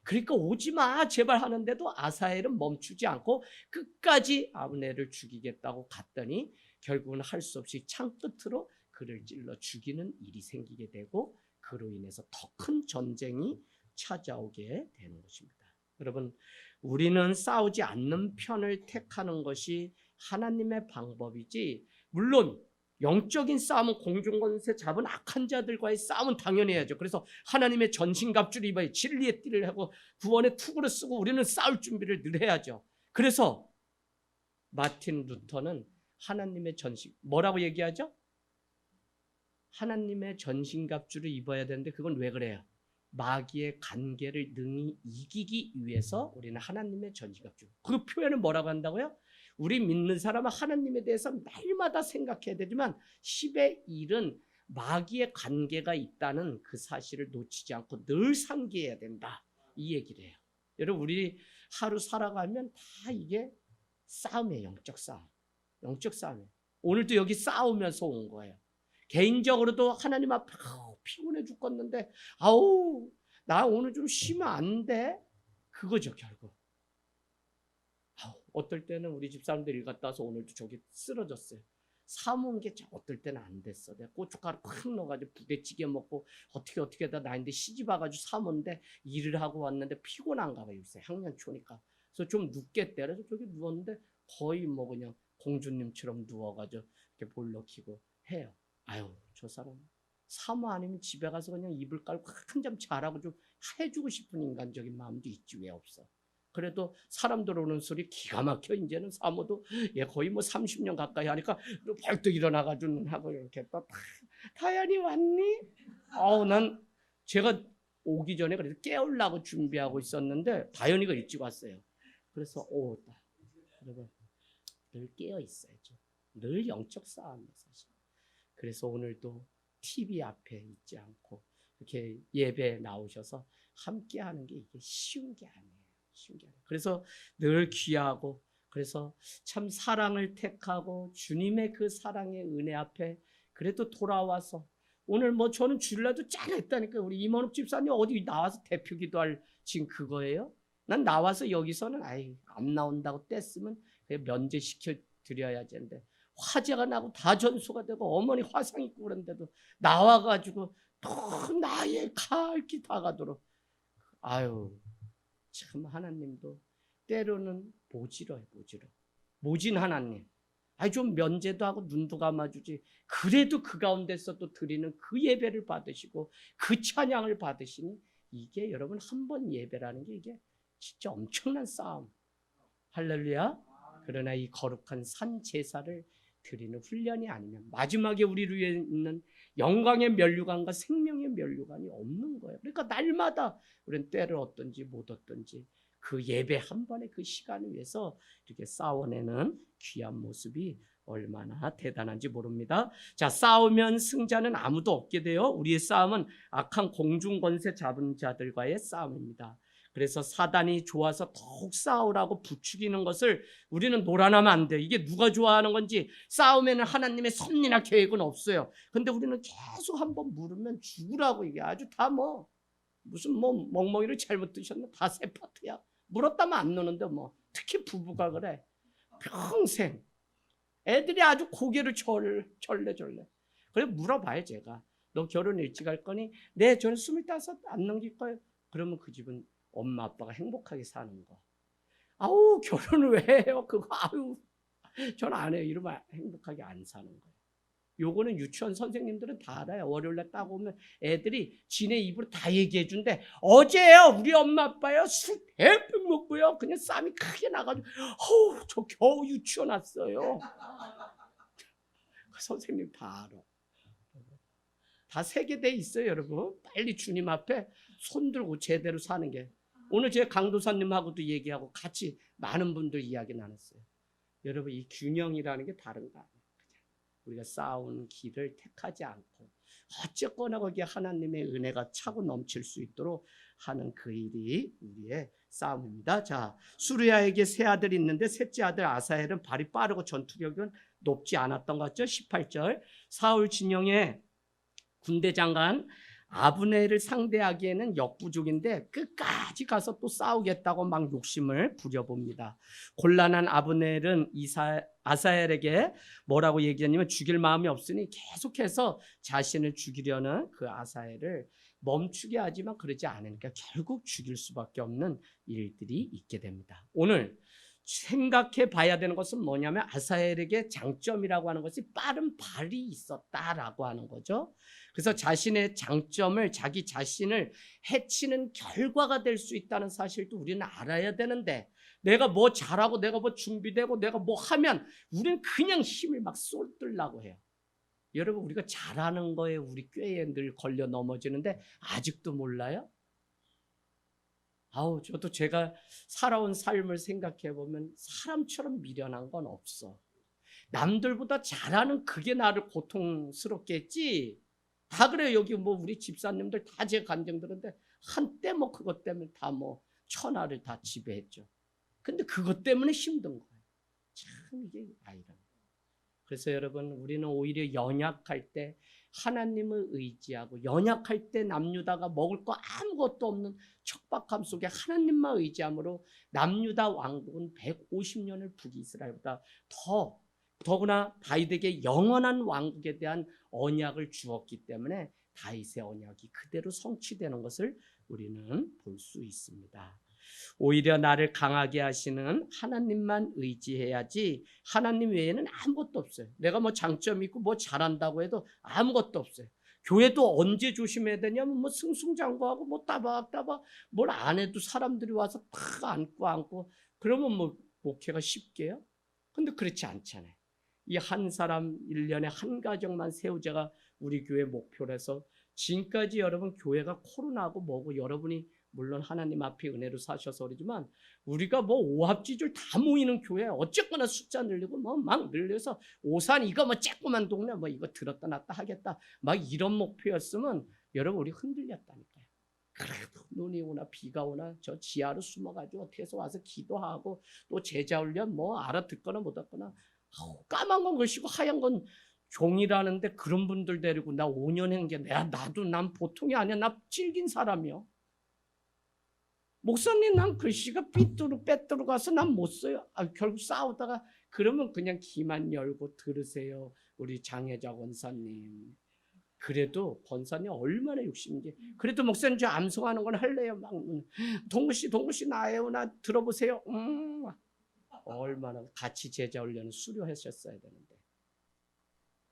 그러니까 오지마 제발 하는데도 아사엘은 멈추지 않고 끝까지 아브넬을 죽이겠다고 갔더니 결국은 할 수 없이 창 끝으로 그를 찔러 죽이는 일이 생기게 되고 그로 인해서 더 큰 전쟁이 찾아오게 되는 것입니다. 여러분, 우리는 싸우지 않는 편을 택하는 것이 하나님의 방법이지, 물론 영적인 싸움은 공중권세 잡은 악한 자들과의 싸움은 당연히 해야죠. 그래서 하나님의 전신갑주를 입어야 진리의 띠를 하고 구원의 투구를 쓰고 우리는 싸울 준비를 늘 해야죠. 그래서 마틴 루터는 하나님의 전신, 뭐라고 얘기하죠? 하나님의 전신갑주를 입어야 되는데 그건 왜 그래요? 마귀의 관계를 능히 이기기 위해서 우리는 하나님의 전신갑주. 그 표현은 뭐라고 한다고요? 우리 믿는 사람은 하나님에 대해서 날마다 생각해야 되지만 10의 1은 마귀의 관계가 있다는 그 사실을 놓치지 않고 늘 상기해야 된다. 이 얘기를 해요. 여러분, 우리 하루 살아가면 다 이게 싸움이에요. 영적 싸움. 영적 싸움이에요. 오늘도 여기 싸우면서 온 거예요. 개인적으로도 하나님 앞에 피곤해 죽겠는데 아우 나 오늘 좀 쉬면 안 돼? 그거죠 결국. 어떨 때는 우리 집사람들 일 갔다 와서 오늘도 저기 쓰러졌어요. 사모은 게 어떨 때는 안 됐어. 내가 고춧가루 콱 넣어가지고 부대찌개 먹고 어떻게 하다 나인데 시집 와가지고 사모인데 일을 하고 왔는데 피곤한가 봐요. 요새 학년초니까. 그래서 좀 눕겠대. 그래서 저기 누웠는데 거의 뭐 그냥 공주님처럼 누워가지고 이렇게 볼러 켜고 해요. 아유 저 사람 사모 아니면 집에 가서 그냥 이불 깔고 한잠 자라고 좀 해주고 싶은 인간적인 마음도 있지 왜 없어. 그래도 사람들 오는 소리 기가 막혀. 이제는 사모도 거의 뭐 30년 가까이 하니까 벌떡 일어나가지고 하고 이렇게 또 다연이 왔니? 난 제가 오기 전에 그래서 깨우려고 준비하고 있었는데 다연이가 일찍 왔어요. 그래서 여러분 늘 깨어 있어야죠. 늘 영적 싸움이에요 사실. 그래서 오늘도 TV 앞에 있지 않고 이렇게 예배에 나오셔서 함께 하는 게 이게 쉬운 게 아니에요. 그래서 늘 귀하고 그래서 참 사랑을 택하고 주님의 그 사랑의 은혜 앞에 그래도 돌아와서 오늘 뭐 저는 주일날도 짠했다니까. 우리 임원욱 집사님 어디 나와서 대표 기도할 지금 그거예요? 난 나와서 여기서는 안 나온다고 뗐으면 면제시켜 드려야지 했는데 화재가 나고 다 전소가 되고 어머니 화상 있고 그런데도 나와가지고 또 나의 갈 길 다 가도록 참 하나님도 때로는 모질어요. 모진 하나님. 좀 면제도 하고 눈도 감아주지. 그래도 그 가운데서 또 드리는 그 예배를 받으시고 그 찬양을 받으시니 이게 여러분 한 번 예배라는 게 이게 진짜 엄청난 싸움. 할렐루야. 그러나 이 거룩한 산 제사를 드리는 훈련이 아니면 마지막에 우리를 위해 있는 영광의 면류관과 생명의 면류관이 없는 거예요. 그러니까 날마다 우리는 때를 얻든지 못 얻든지 그 예배 한 번의 그 시간을 위해서 이렇게 싸워내는 귀한 모습이 얼마나 대단한지 모릅니다. 자, 싸우면 승자는 아무도 없게 돼요. 우리의 싸움은 악한 공중권세 잡은 자들과의 싸움입니다. 그래서 사단이 좋아서 더욱 싸우라고 부추기는 것을 우리는 노란하면 안 돼요. 이게 누가 좋아하는 건지. 싸움에는 하나님의 섭리나 계획은 없어요. 근데 우리는 계속 한번 물으면 죽으라고. 이게 아주 다 무슨 멍멍이를 잘못 드셨나 다 새 파트야. 물었다면 안 노는데 특히 부부가 그래. 평생 애들이 아주 고개를 절레절레. 그래 물어봐요 제가. 너 결혼 일찍 할 거니? 네 저는 25 안 넘길 거예요. 그러면 그 집은 엄마 아빠가 행복하게 사는 거. 결혼을 왜 해요? 그거 전 안 해요. 이러면 행복하게 안 사는 거예요. 요거는 유치원 선생님들은 다 알아요. 월요일날 딱 오면 애들이 지네 입으로 다 얘기해 준대. 어제요 우리 엄마 아빠요 술 대병 먹고요 그냥 쌈이 크게 나가지고 저 겨우 유치원 왔어요. 그 선생님 다 알아. 다 세계돼 있어요 여러분. 빨리 주님 앞에 손들고 제대로 사는 게. 오늘 제가 강도사님하고도 얘기하고 같이 많은 분들 이야기 나눴어요. 여러분 이 균형이라는 게 다른 거 아니에요. 우리가 싸우는 길을 택하지 않고 어쨌거나 거기에 하나님의 은혜가 차고 넘칠 수 있도록 하는 그 일이 우리의 싸움입니다. 자, 수르야에게 세 아들이 있는데 셋째 아들 아사헬은 발이 빠르고 전투력은 높지 않았던 것 같죠? 18절 사울 진영에 군대 장관 아브넬을 상대하기에는 역부족인데 끝까지 가서 또 싸우겠다고 막 욕심을 부려봅니다. 곤란한 아브넬은 아사헬에게 뭐라고 얘기하냐면 죽일 마음이 없으니 계속해서 자신을 죽이려는 그 아사헬을 멈추게 하지만 그러지 않으니까 결국 죽일 수밖에 없는 일들이 있게 됩니다. 오늘 생각해 봐야 되는 것은 뭐냐면 아사헬에게 장점이라고 하는 것이 빠른 발이 있었다라고 하는 거죠. 그래서 자신의 장점을 자기 자신을 해치는 결과가 될 수 있다는 사실도 우리는 알아야 되는데 내가 뭐 잘하고 내가 뭐 준비되고 내가 뭐 하면 우리는 그냥 힘을 막 쏟으려고 해요. 여러분 우리가 잘하는 거에 우리 꾀에 늘 걸려 넘어지는데 아직도 몰라요? 저도 제가 살아온 삶을 생각해 보면 사람처럼 미련한 건 없어. 남들보다 잘하는 그게 나를 고통스럽게 했지. 다 그래요. 여기 뭐 우리 집사님들 다 제 간증 들었는데 한때 뭐 그것 때문에 다 뭐 천하를 다 지배했죠. 근데 그것 때문에 힘든 거예요. 참 이게 아이러니. 그래서 여러분 우리는 오히려 연약할 때 하나님을 의지하고 연약할 때 남유다가 먹을 거 아무것도 없는 척박함 속에 하나님만 의지함으로 남유다 왕국은 150년을 북이스라엘보다 더구나 다윗에게 영원한 왕국에 대한 언약을 주었기 때문에 다윗의 언약이 그대로 성취되는 것을 우리는 볼 수 있습니다. 오히려 나를 강하게 하시는 하나님만 의지해야지 하나님 외에는 아무것도 없어요. 내가 뭐 장점이 있고 뭐 잘한다고 해도 아무것도 없어요. 교회도 언제 조심해야 되냐면 뭐 승승장구하고 뭐 따박따박 뭘 안 해도 사람들이 와서 다 안고 그러면 뭐 목회가 쉽게요? 근데 그렇지 않잖아요. 이 한 사람 1년에 한 가정만 세우자가 우리 교회 목표로 해서 지금까지 여러분 교회가 코로나고 뭐고 여러분이 물론 하나님 앞에 은혜로 사셔서 그러지만 우리가 뭐 오합지졸 다 모이는 교회 어쨌거나 숫자 늘리고 뭐 막 늘려서 오산 이거 뭐 쬐꼬만 동네 뭐 이거 들었다 놨다 하겠다 막 이런 목표였으면 여러분 우리 흔들렸다니까요. 그래도 눈이 오나 비가 오나 저 지하로 숨어가지고 어떻게 해서 와서 기도하고 또 제자 훈련 뭐 알아듣거나 못 듣거나 까만 건 글씨고 하얀 건 종이라는데 그런 분들 데리고 나 5년 한 게 나도 난 보통이 아니야. 나 질긴 사람이요. 목사님 난 글씨가 빼뚤어 가서 난 못 써요. 결국 싸우다가 그러면 그냥 귀만 열고 들으세요. 우리 장혜자 권사님. 그래도 권사님 얼마나 욕심인지. 그래도 목사님 저 암송하는 건 할래요. 막 동구씨 나예요. 나 들어보세요. 얼마나 같이 제자 훈련을 수료하셨어야 되는데.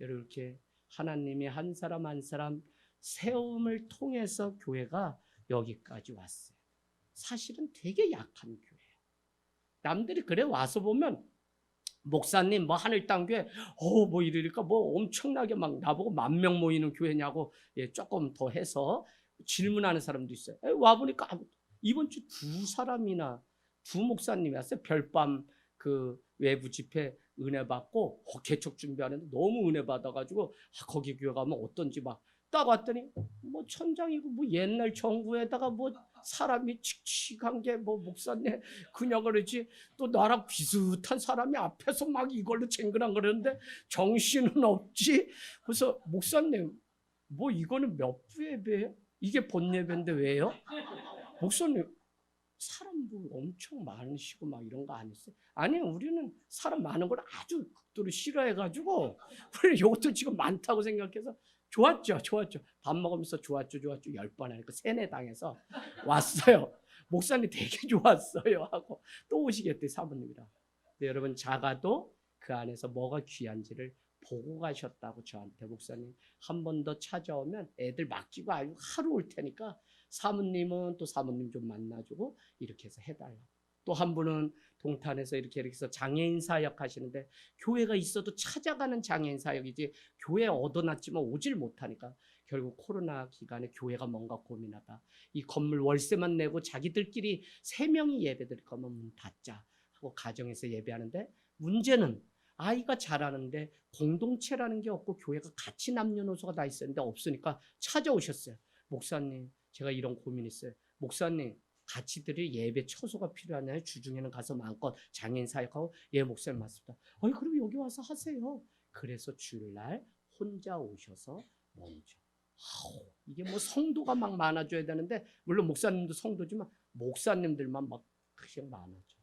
여러분 이렇게 하나님이 한 사람 한 사람 세움을 통해서 교회가 여기까지 왔어요. 사실은 되게 약한 교회예요. 남들이 그래 와서 보면 목사님 뭐 하늘 땅 교회 뭐 이러니까 뭐 엄청나게 막 나보고 10,000명 모이는 교회냐고 조금 더 해서 질문하는 사람도 있어요. 와 보니까 이번 주 두 목사님이 왔어요. 별밤 그 외부 집회 은혜 받고 개척 준비하는데 너무 은혜 받아가지고 거기 교회 가면 어떤지 막 딱 왔더니 뭐 천장이고 뭐 옛날 정부에다가 뭐 사람이 칙칙한 게 뭐 목사님 그냥 그러지 또 나랑 비슷한 사람이 앞에서 막 이걸로 쟁그랑 그러는데 정신은 없지. 그래서 목사님 뭐 이거는 몇 부 예배예요? 이게 본 예배인데 왜요? 목사님 사람도 엄청 많으시고 막 이런 거 아니었어요? 아니요, 우리는 사람 많은 걸 아주 극도로 싫어해가지고 우리 이것도 지금 많다고 생각해서 좋았죠. 밥 먹으면서 좋았죠. 10번 하니까 세뇌당해서 왔어요. 목사님 되게 좋았어요 하고 또 오시겠대 사모님이랑. 근데 여러분 작아도 그 안에서 뭐가 귀한지를 보고 가셨다고 저한테 목사님 한 번 더 찾아오면 애들 맡기고 아주 하루 올 테니까 사모님은 또 사모님 좀 만나주고 이렇게 해서 해달라고. 또 한 분은 동탄에서 이렇게 해서 장애인 사역 하시는데 교회가 있어도 찾아가는 장애인 사역이지 교회 얻어놨지만 오질 못하니까 결국 코로나 기간에 교회가 뭔가 고민하다. 이 건물 월세만 내고 자기들끼리 3명이 예배 드릴 거면 문 닫자 하고 가정에서 예배하는데 문제는 아이가 자라는데 공동체라는 게 없고 교회가 같이 남녀노소가 다 있었는데 없으니까 찾아오셨어요. 목사님, 제가 이런 고민이 있어요. 목사님, 같이 드릴 예배 처소가 필요하나요? 주중에는 가서 마음껏 장애인 사역하고. 예, 목사님 맞습니다. 그럼 여기 와서 하세요. 그래서 주일날 혼자 오셔서 먼저. 이게 뭐 성도가 막 많아져야 되는데, 물론 목사님도 성도지만 목사님들만 막 그냥 많아져.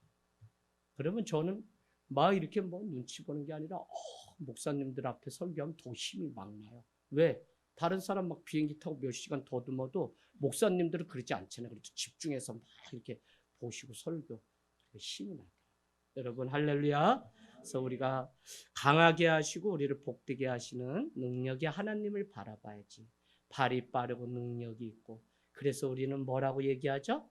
그러면 저는 막 이렇게 뭐 눈치 보는 게 아니라 목사님들 앞에 설교하면 더 힘이 막 나요. 왜? 다른 사람 막 비행기 타고 몇 시간 더듬어도 목사님들은 그러지 않잖아요. 그래도 집중해서 막 이렇게 보시고 설교, 힘이 나요. 여러분 할렐루야. 그래서 우리가 강하게 하시고 우리를 복되게 하시는 능력의 하나님을 바라봐야지. 발이 빠르고 능력이 있고. 그래서 우리는 뭐라고 얘기하죠?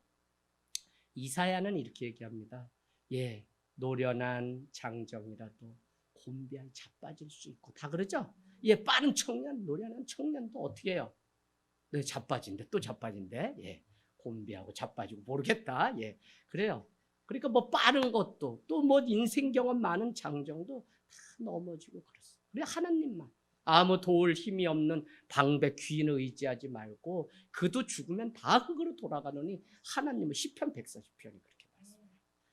이사야는 이렇게 얘기합니다. 예, 노련한 장정이라도 곤비하게 자빠질 수 있고. 다 그러죠? 예, 빠른 청년, 노련한 청년도 어떻게 해요? 네, 자빠진대, 또 자빠진대. 예, 곤비하고 자빠지고 모르겠다. 예, 그래요. 그러니까 뭐 빠른 것도 또 뭐 인생 경험 많은 장정도 다 넘어지고 그랬어. 그래 하나님만 아무 도울 힘이 없는 방백 귀인을 의지하지 말고 그도 죽으면 다 흙으로 돌아가느니 하나님은 시편 140편이 그렇게 말씀해요.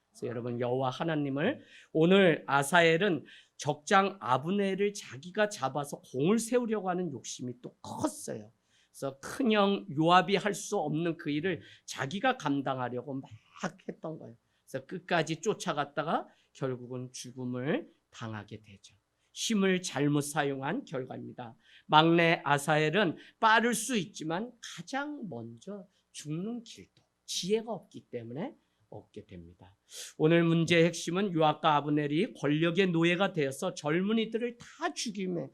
그래서 여러분 여호와 하나님을 오늘 아사엘은 적장 아브넬을 자기가 잡아서 공을 세우려고 하는 욕심이 또 컸어요. 그래서 큰형 요압이 할 수 없는 그 일을 자기가 감당하려고 막 했던 거예요. 그래서 끝까지 쫓아갔다가 결국은 죽음을 당하게 되죠. 힘을 잘못 사용한 결과입니다. 막내 아사엘은 빠를 수 있지만 가장 먼저 죽는 길도 지혜가 없기 때문에 얻게 됩니다. 오늘 문제의 핵심은 요압과 아브넬이 권력의 노예가 되어서 젊은이들을 다 죽이며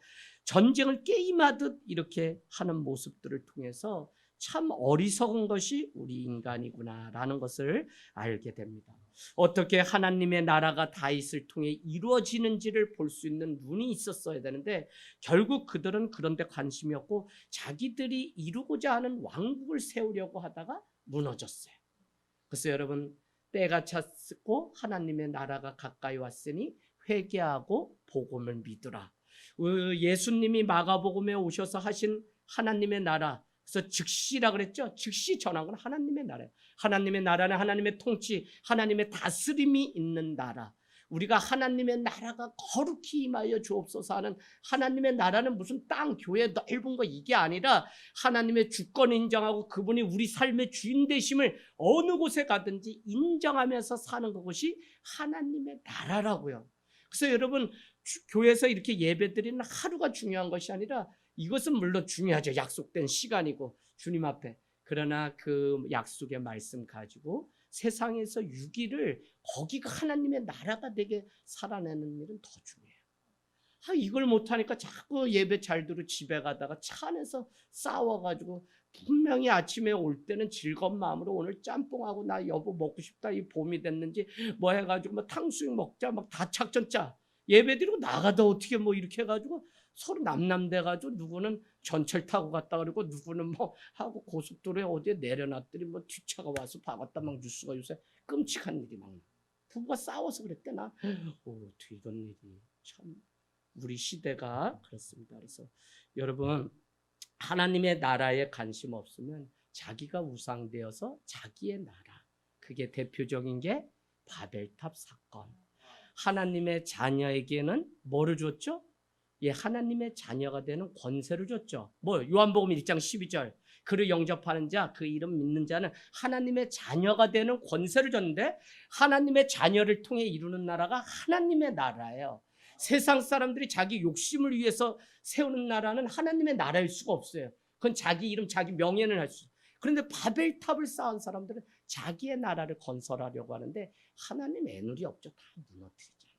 전쟁을 게임하듯 이렇게 하는 모습들을 통해서 참 어리석은 것이 우리 인간이구나라는 것을 알게 됩니다. 어떻게 하나님의 나라가 다윗을 통해 이루어지는지를 볼 수 있는 눈이 있었어야 되는데 결국 그들은 그런 데 관심이 없고 자기들이 이루고자 하는 왕국을 세우려고 하다가 무너졌어요. 그래서 여러분 때가 찼고 하나님의 나라가 가까이 왔으니 회개하고 복음을 믿으라. 예수님이 마가복음에 오셔서 하신 하나님의 나라, 그래서 즉시라 그랬죠. 즉시 전한 건 하나님의 나라예요. 하나님의 나라는 하나님의 통치, 하나님의 다스림이 있는 나라. 우리가 하나님의 나라가 거룩히 임하여 주옵소서 하는 하나님의 나라는 무슨 땅, 교회 넓은 거 이게 아니라 하나님의 주권 인정하고 그분이 우리 삶의 주인 되심을 어느 곳에 가든지 인정하면서 사는 것이 하나님의 나라라고요. 그래서 여러분 교회에서 이렇게 예배드리는 하루가 중요한 것이 아니라 이것은 물론 중요하죠. 약속된 시간이고 주님 앞에. 그러나 그 약속의 말씀 가지고 세상에서 6일을 거기가 하나님의 나라가 되게 살아내는 일은 더 중요해요. 이걸 못하니까 자꾸 예배 잘 들어 집에 가다가 차 안에서 싸워가지고 분명히 아침에 올 때는 즐거운 마음으로 오늘 짬뽕하고 나 여보 먹고 싶다 이 봄이 됐는지 뭐 해가지고 뭐 탕수육 먹자 막 다 작전 짜. 예배 드리고 나가다 어떻게 뭐 이렇게 해가지고 서로 남남돼가지고 누구는 전철 타고 갔다 그러고 누구는 뭐 하고 고속도로에 어디에 내려놨더니 뭐 뒷차가 와서 박았다 막 뉴스가 요새 끔찍한 일이 막 부부가 싸워서 그랬대 나. 어떻게 이런 일이 참 우리 시대가 그렇습니다. 그래서 여러분 하나님의 나라에 관심 없으면 자기가 우상되어서 자기의 나라, 그게 대표적인 게 바벨탑 사건. 하나님의 자녀에게는 뭐를 줬죠? 예, 하나님의 자녀가 되는 권세를 줬죠. 뭐 요한복음 1장 12절 그를 영접하는 자, 그 이름 믿는 자는 하나님의 자녀가 되는 권세를 줬는데 하나님의 자녀를 통해 이루는 나라가 하나님의 나라예요. 세상 사람들이 자기 욕심을 위해서 세우는 나라는 하나님의 나라일 수가 없어요. 그건 자기 이름, 자기 명예는 할 수 있어요. 그런데 바벨탑을 쌓은 사람들은 자기의 나라를 건설하려고 하는데 하나님 애누리 없죠. 다 무너뜨리잖아요.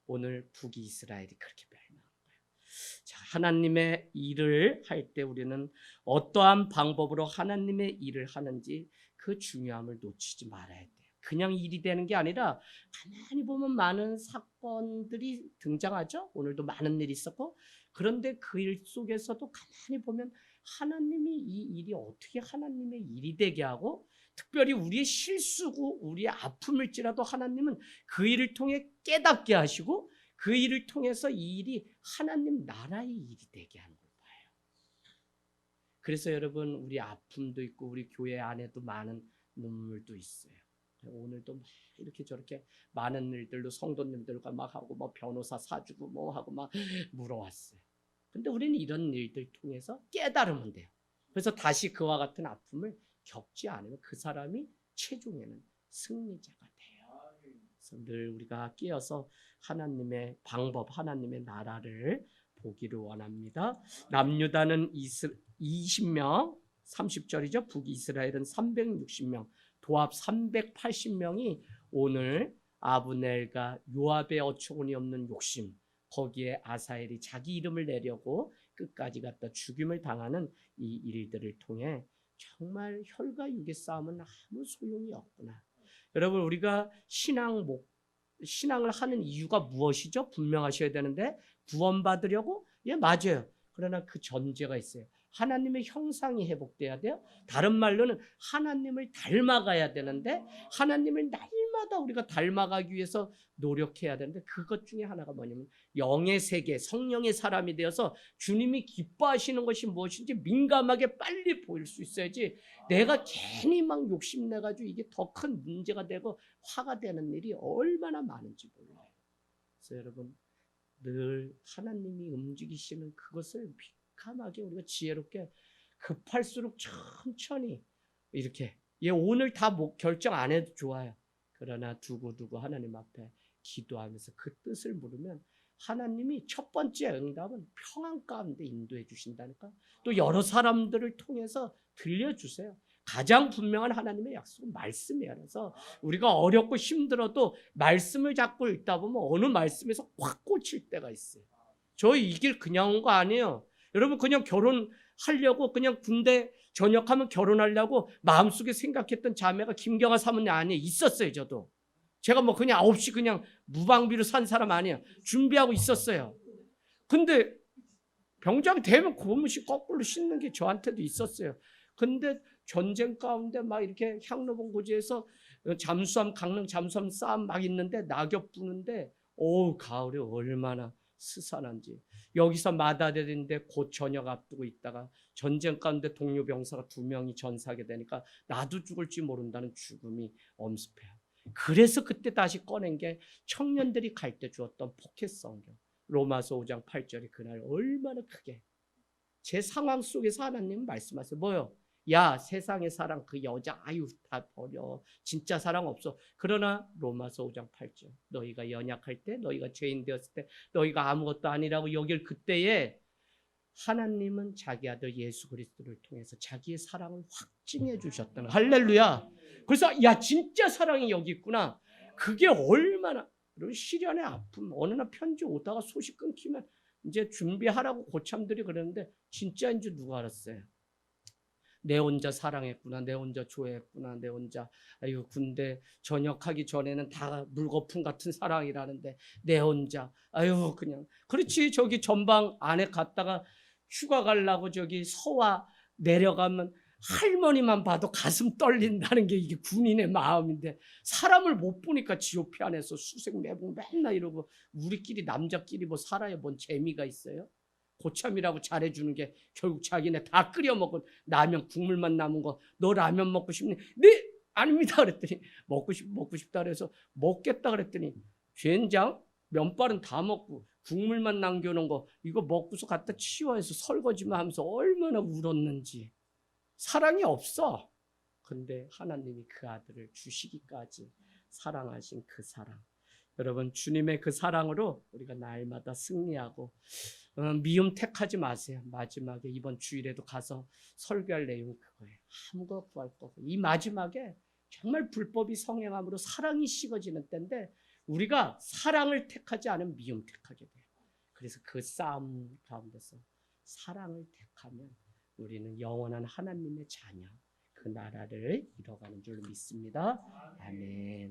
오늘 북이스라엘이 그렇게 멸망한 거예요. 자, 하나님의 일을 할 때 우리는 어떠한 방법으로 하나님의 일을 하는지 그 중요함을 놓치지 말아야 돼요. 그냥 일이 되는 게 아니라 가만히 보면 많은 사건들이 등장하죠. 오늘도 많은 일이 있었고 그런데 그 일 속에서도 가만히 보면 하나님이 이 일이 어떻게 하나님의 일이 되게 하고 특별히 우리의 실수고 우리의 아픔일지라도 하나님은 그 일을 통해 깨닫게 하시고 그 일을 통해서 이 일이 하나님 나라의 일이 되게 하는 걸 봐요. 그래서 여러분 우리 아픔도 있고 우리 교회 안에도 많은 눈물도 있어요. 오늘도 막 이렇게 저렇게 많은 일들로 성도님들과 막 하고 뭐 변호사 사주고 뭐 하고 막 물어왔어요. 근데 우리는 이런 일들 통해서 깨달으면 돼요. 그래서 다시 그와 같은 아픔을 겪지 않으면 그 사람이 최종에는 승리자가 돼요. 그래서 늘 우리가 끼어서 하나님의 방법, 하나님의 나라를 보기를 원합니다. 남유다는 20명, 30절이죠. 북이스라엘은 360명, 도합 380명이 오늘 아브넬과 요압의 어처구니 없는 욕심, 거기에 아사엘이 자기 이름을 내려고 끝까지 갖다 죽임을 당하는 이 일들을 통해 정말 혈과 육의 싸움은 아무 소용이 없구나. 여러분 우리가 신앙을 하는 이유가 무엇이죠? 분명하셔야 되는데 구원받으려고? 예, 맞아요. 그러나 그 전제가 있어요. 하나님의 형상이 회복돼야 돼요. 다른 말로는 하나님을 닮아가야 되는데 하나님을 날마다 우리가 닮아가기 위해서 노력해야 되는데 그것 중에 하나가 뭐냐면 영의 세계, 성령의 사람이 되어서 주님이 기뻐하시는 것이 무엇인지 민감하게 빨리 보일 수 있어야지 내가 괜히 막 욕심내가지고 이게 더 큰 문제가 되고 화가 되는 일이 얼마나 많은지 몰라요. 그래서 여러분 늘 하나님이 움직이시는 그것을 민감하게 우리가 지혜롭게 급할수록 천천히 이렇게 오늘 다 결정 안 해도 좋아요. 그러나 두고두고 하나님 앞에 기도하면서 그 뜻을 물으면 하나님이 첫 번째 응답은 평안 가운데 인도해 주신다니까. 또 여러 사람들을 통해서 들려주세요. 가장 분명한 하나님의 약속은 말씀이에요. 그래서 우리가 어렵고 힘들어도 말씀을 잡고 읽다 보면 어느 말씀에서 확 꽂힐 때가 있어요. 저희 이 길 그냥 온 거 아니에요. 여러분 그냥 결혼하려고 그냥 군대 전역하면 결혼하려고 마음속에 생각했던 자매가 김경아 사모님 안에 있었어요. 저도 제가 뭐 그냥 없이 그냥 무방비로 산 사람 아니에요. 준비하고 있었어요. 근데 병장 되면 고무신 거꾸로 신는 게 저한테도 있었어요. 근데 전쟁 가운데 막 이렇게 향로봉 고지에서 잠수함 강릉 잠수함 싸움 막 있는데 낙엽 부는데 가을이 얼마나 스산한지. 여기서 마다되는데 곧 저녁 앞두고 있다가 전쟁 가운데 동료 병사가 2명이 전사하게 되니까 나도 죽을지 모른다는 죽음이 엄습해요. 그래서 그때 다시 꺼낸 게 청년들이 갈 때 주었던 포켓 성경 로마서 5장 8절이 그날 얼마나 크게 제 상황 속에서 하나님은 말씀하세요. 뭐요? 야 세상의 사랑 그 여자 아유 다 버려. 진짜 사랑 없어. 그러나 로마서 5장 8절 너희가 연약할 때 너희가 죄인 되었을 때 너희가 아무것도 아니라고 여길 그때에 하나님은 자기 아들 예수 그리스도를 통해서 자기의 사랑을 확증해 주셨다는 할렐루야. 그래서 야 진짜 사랑이 여기 있구나. 그게 얼마나 시련의 아픔 어느 날 편지 오다가 소식 끊기면 이제 준비하라고 고참들이 그러는데 진짜인 줄 누가 알았어요. 내 혼자 사랑했구나. 내 혼자 좋아했구나. 내 혼자 아이고 군대 전역하기 전에는 다 물거품 같은 사랑이라는데 내 혼자 아유 그냥 그렇지. 저기 전방 안에 갔다가 휴가 가려고 저기 서와 내려가면 할머니만 봐도 가슴 떨린다는 게 이게 군인의 마음인데 사람을 못 보니까 GOP 안에서 수색매복 맨날 이러고 우리끼리 남자끼리 뭐 살아야 뭔 재미가 있어요? 고참이라고 잘해주는 게 결국 자기네 다 끓여 먹은 라면 국물만 남은 거 너 라면 먹고 싶니? 네 아닙니다 그랬더니 먹고 싶다 그래서 먹겠다 그랬더니 된장 면발은 다 먹고 국물만 남겨놓은 거 이거 먹고서 갖다 치워해서 설거지만 하면서 얼마나 울었는지. 사랑이 없어. 근데 하나님이 그 아들을 주시기까지 사랑하신 그 사랑. 여러분 주님의 그 사랑으로 우리가 날마다 승리하고 미움 택하지 마세요. 마지막에 이번 주일에도 가서 설교할 내용이 그거예요. 아무거 구할 거고 이 마지막에 정말 불법이 성행함으로 사랑이 식어지는 때인데 우리가 사랑을 택하지 않으면 미움 택하게 돼요. 그래서 그 싸움 가운데서 사랑을 택하면 우리는 영원한 하나님의 자녀 그 나라를 이뤄가는 줄 믿습니다. 아멘.